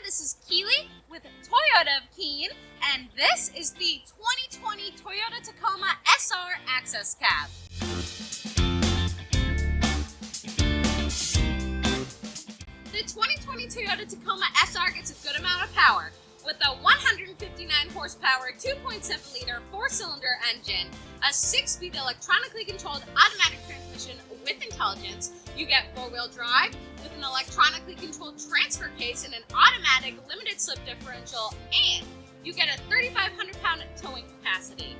this is Keely with Toyota of Keene, and this is the 2020 Toyota Tacoma SR Access Cab. The 2020 Toyota Tacoma SR gets a good amount of power with a 159 horsepower, 2.7-liter four-cylinder engine, a 6-speed electronically controlled automatic transmission with intelligence. You get four-wheel drive with an electronically controlled transfer case and an automatic limited slip differential, and you get a 3,500-pound towing capacity.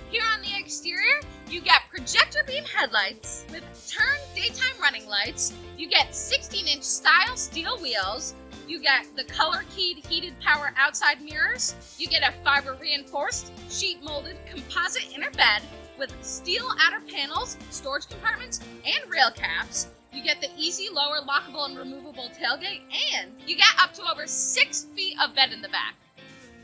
Here on the exterior, you get projector beam headlights with turn daytime running lights. You get 16-inch style steel wheels. You get the color-keyed heated power outside mirrors. You get a fiber reinforced sheet molded composite inner bed with steel outer panels, storage compartments, and rail caps. You get the easy lower lockable and removable tailgate, and you get up to over 6 feet of bed in the back.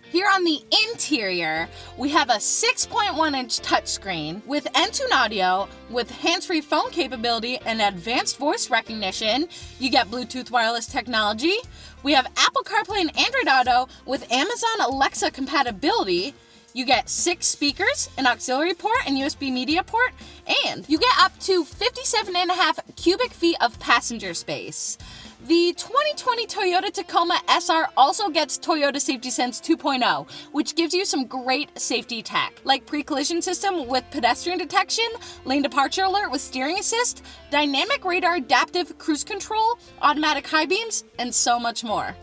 Here on the interior, we have a 6.1-inch touchscreen with Entune audio, with hands-free phone capability and advanced voice recognition. You get Bluetooth wireless technology. We have Apple CarPlay and Android Auto with Amazon Alexa compatibility. You get 6 speakers, an auxiliary port and USB media port, and you get up to 57.5 cubic feet of passenger space. The 2020 Toyota Tacoma SR also gets Toyota Safety Sense 2.0, which gives you some great safety tech, like pre-collision system with pedestrian detection, lane departure alert with steering assist, dynamic radar adaptive cruise control, automatic high beams, and so much more.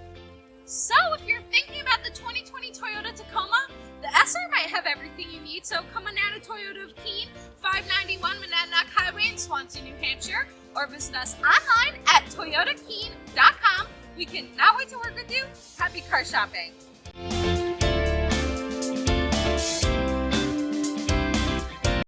So if you're thinking about the 2020 Toyota Tacoma, the SR might have everything you need, so come on down to Toyota of Keene, 591 Monadnock Highway in Swansea, New Hampshire, or visit us online at toyotakeen.com. We cannot wait to work with you. Happy car shopping!